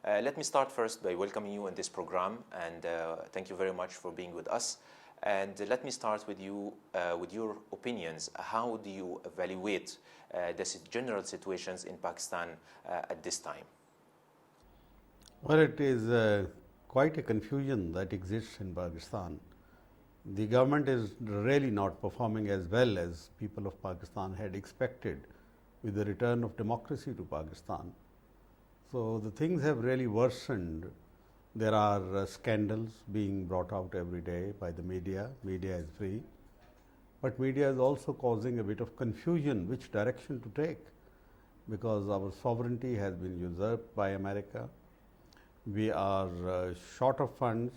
Let me start first by welcoming you in this program, and thank you very much for being with us. And let me start with you, with your opinions. How do you evaluate the general situations in Pakistan at this time? Well, it is quite a confusion that exists in Pakistan. The government is really not performing as well as people of Pakistan had expected with the return of democracy to Pakistan. So the things have really worsened. There are scandals being brought out every day by the media. Media is free. But media is also causing a bit of confusion which direction to take, because our sovereignty has been usurped by America. We are short of funds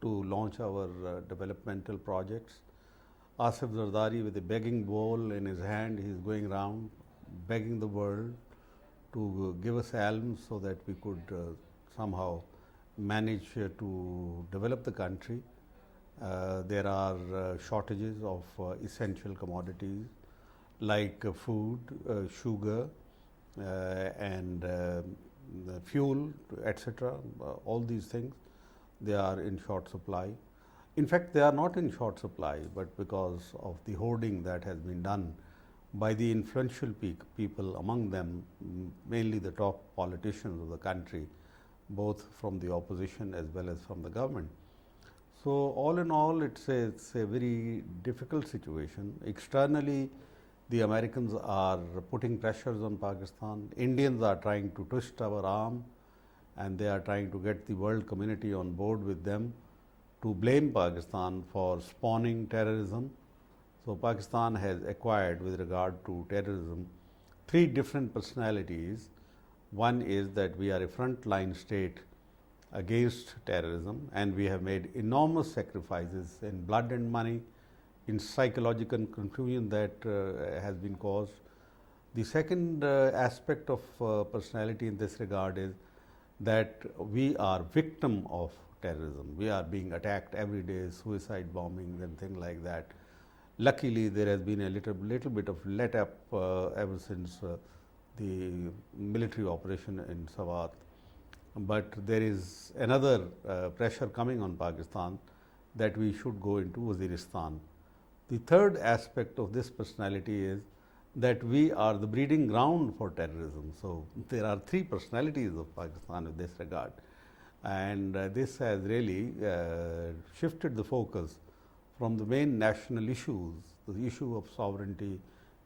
to launch our developmental projects. Asif Zardari, with a begging bowl in his hand, he is going around begging the world to give us alms so that we could somehow manage to develop the country. There are shortages of essential commodities like food, sugar, and fuel, etc. All these things, they are in short supply. In fact, they are not in short supply, but because of the hoarding that has been done by the influential people, among them mainly the top politicians of the country, both from the opposition as well as from the government. So all in all, it's a very difficult situation. Externally, the Americans are putting pressures on Pakistan. Indians are trying to twist our arm, and they are trying to get the world community on board with them to blame Pakistan for spawning terrorism. So Pakistan has acquired, with regard to terrorism, three different personalities. One is that we are a frontline state against terrorism, and we have made enormous sacrifices in blood and money, in psychological confusion that has been caused. The second aspect of personality in this regard is that we are victim of terrorism. We are being attacked every day, suicide bombings and things like that. Luckily, there has been a little bit of let up ever since the military operation in Swat. But there is another pressure coming on Pakistan that we should go into Waziristan. The third aspect of this personality is that we are the breeding ground for terrorism. So there are three personalities of Pakistan in this regard, and this has really shifted the focus from the main national issues, the issue of sovereignty,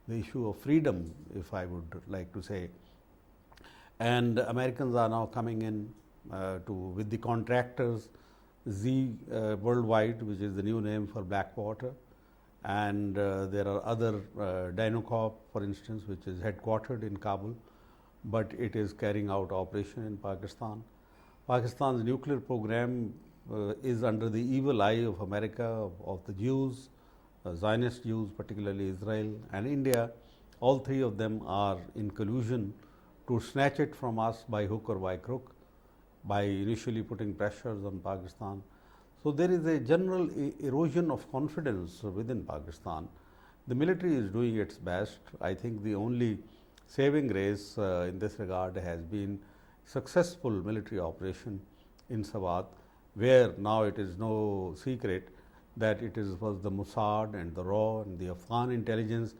the issue of freedom, if I would like to say. And Americans are now coming in with the contractors, Z Worldwide, which is the new name for Blackwater, and there are other, Dynacorp, for instance, which is headquartered in Kabul, but it is carrying out operation in Pakistan. Pakistan's nuclear program is under the evil eye of America, of the Jews, Zionist Jews, particularly Israel and India. All three of them are in collusion to snatch it from us by hook or by crook, by initially putting pressures on Pakistan. So there is a general erosion of confidence within Pakistan. The military is doing its best. I think the only saving grace in this regard has been successful military operation in Swat, where now it is no secret that was the Mossad and the RAW and the Afghan intelligence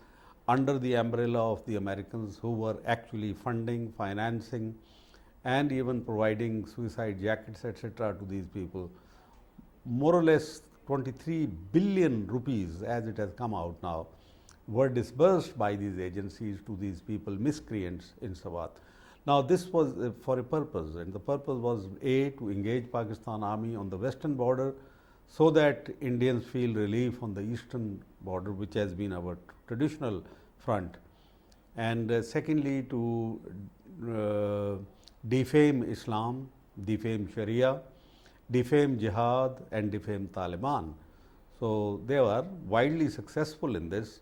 under the umbrella of the Americans who were actually funding, financing, and even providing suicide jackets, etc. to these people. More or less 23 billion rupees, as it has come out now, were disbursed by these agencies to these people, miscreants in Swat. Now, this was for a purpose, and the purpose was A, to engage Pakistan Army on the western border, so that Indians feel relief on the eastern border, which has been our traditional front, and secondly, to defame Islam, defame Sharia, defame Jihad, and defame Taliban. So they were widely successful in this.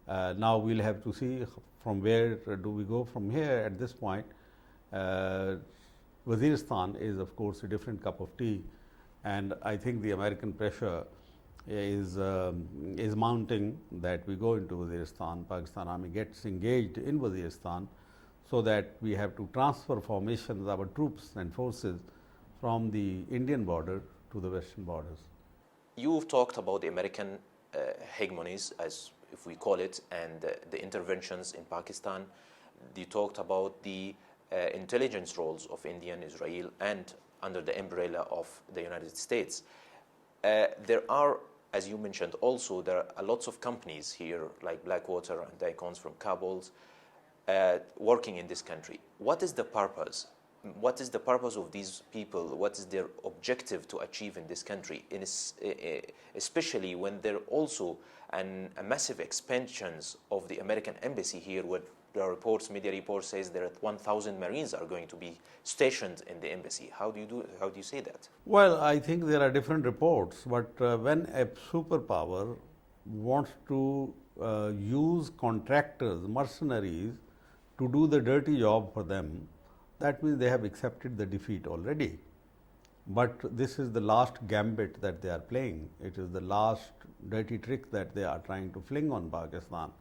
Now we'll have to see from where do we go from here. At this point, Waziristan is of course a different cup of tea, and I think the American pressure is mounting that we go into Waziristan. Pakistan Army gets engaged in Waziristan so that we have to transfer formations, our troops and forces from the Indian border to the western borders. You've talked about the American hegemonies, as if we call it, and the interventions in Pakistan. You talked about the intelligence roles of India and Israel and under the umbrella of the United States. There are, as you mentioned also, there are lots of companies here like Blackwater and Icons from Kabul working in this country. What is the purpose? What is the purpose of these people? What is their objective to achieve in this country? Especially when there are also a massive expansions of the American embassy here, where the reports, media reports says there are 1,000 Marines are going to be stationed in the embassy. How do you say that? Well, I think there are different reports, but when a superpower wants to use contractors, mercenaries, to do the dirty job for them, that means they have accepted the defeat already. But this is the last gambit that they are playing. It is the last dirty trick that they are trying to fling on Pakistan.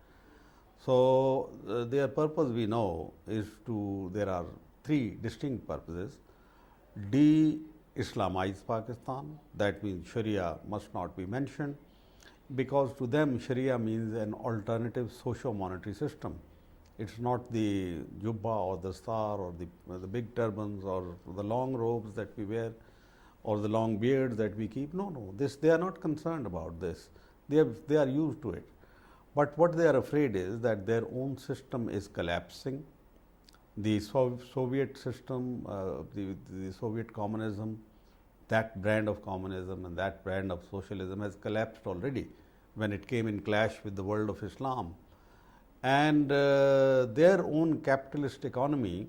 So their purpose, we know, is there are three distinct purposes. De-Islamize Pakistan, that means Sharia must not be mentioned, because to them Sharia means an alternative socio-monetary system. It's not the jubba or the star or the big turbans or the long robes that we wear or the long beards that we keep. No, they are not concerned about this. They are used to it. But what they are afraid is that their own system is collapsing. The Soviet system, the Soviet communism, that brand of communism and that brand of socialism has collapsed already when it came in clash with the world of Islam. And their own capitalist economy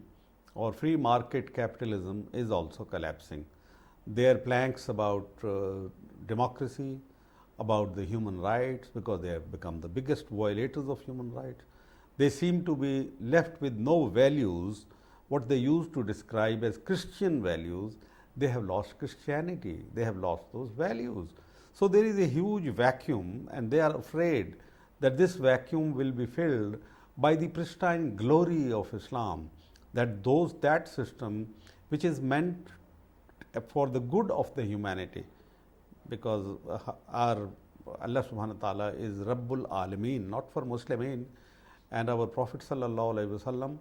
or free market capitalism is also collapsing. Their planks about democracy, about the human rights, because they have become the biggest violators of human rights. They seem to be left with no values, what they used to describe as Christian values. They have lost Christianity, they have lost those values. So there is a huge vacuum, and they are afraid that this vacuum will be filled by the pristine glory of Islam, that system which is meant for the good of the humanity, because our Allah subhanahu wa ta'ala is Rabbul Alameen, not for Muslimin, and our Prophet sallallahu alaihi wasallam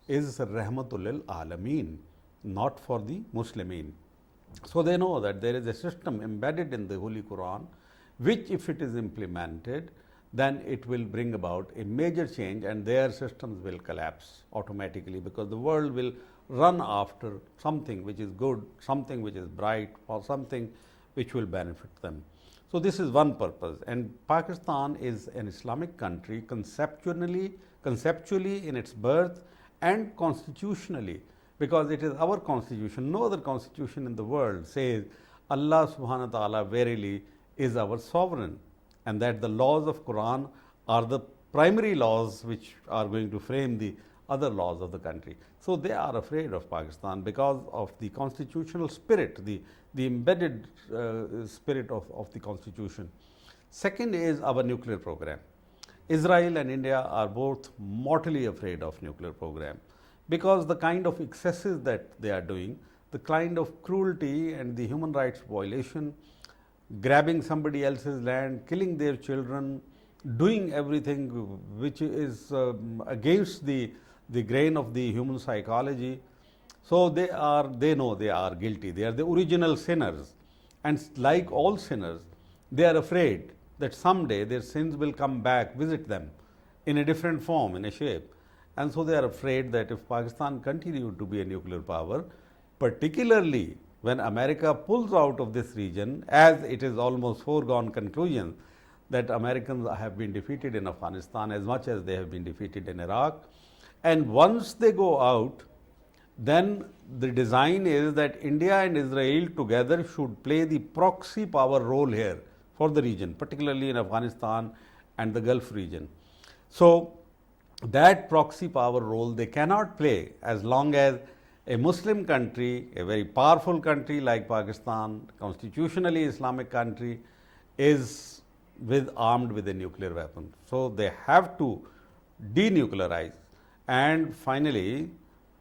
is Rahmatul lil Alameen, not for the Muslimin. So they know that there is a system embedded in the Holy Quran, which if it is implemented, then it will bring about a major change and their systems will collapse automatically, because the world will run after something which is good, something which is bright, or something which will benefit them. So this is one purpose, and Pakistan is an Islamic country conceptually in its birth and constitutionally, because it is our constitution. No other constitution in the world says Allah subhanahu wa ta'ala verily is our sovereign, and that the laws of Quran are the primary laws which are going to frame the other laws of the country. So they are afraid of Pakistan because of the constitutional spirit, the embedded spirit of the constitution. Second is our nuclear program. Israel and India are both mortally afraid of nuclear program, because the kind of excesses that they are doing, the kind of cruelty and the human rights violation, grabbing somebody else's land, killing their children, doing everything which is against the grain of the human psychology. So they know they are guilty. They are the original sinners, and like all sinners, they are afraid that someday their sins will come back, visit them in a different form, in a shape. And so they are afraid that if Pakistan continues to be a nuclear power, particularly when America pulls out of this region, as it is almost foregone conclusion that Americans have been defeated in Afghanistan as much as they have been defeated in Iraq, and once they go out, then the design is that India and Israel together should play the proxy power role here for the region, particularly in Afghanistan and the Gulf region. So that proxy power role they cannot play as long as a Muslim country, a very powerful country like Pakistan, constitutionally Islamic country, is armed with a nuclear weapon. So they have to denuclearize. And finally,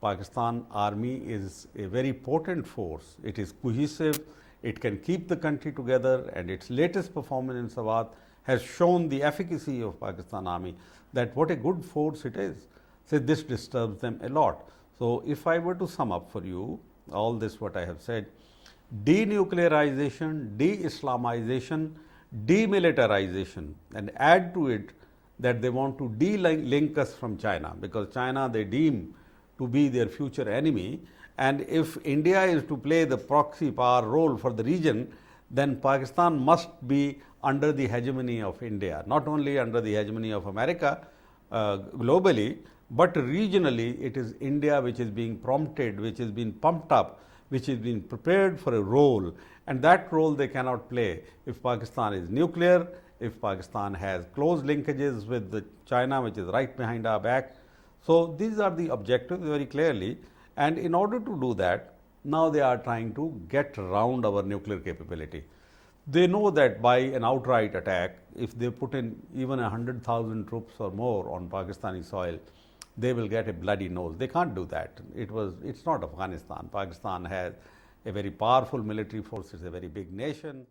Pakistan Army is a very potent force. It is cohesive, it can keep the country together, and its latest performance in Swat has shown the efficacy of Pakistan Army, that what a good force it is. So, this disturbs them a lot. So, if I were to sum up for you all this what I have said, denuclearization, de-Islamization, demilitarization, and add to it that they want to de-link us from China, because China they deem to be their future enemy, and if India is to play the proxy power role for the region, then Pakistan must be under the hegemony of India, not only under the hegemony of America globally, but regionally it is India which is being prompted, which is being pumped up, which is being prepared for a role, and that role they cannot play if Pakistan is nuclear, if Pakistan has close linkages with China, which is right behind our back. So, these are the objectives very clearly, and in order to do that, now they are trying to get around our nuclear capability. They know that by an outright attack, if they put in even 100,000 troops or more on Pakistani soil, they will get a bloody nose. They can't do that. It's not Afghanistan. Pakistan has a very powerful military force. It's a very big nation.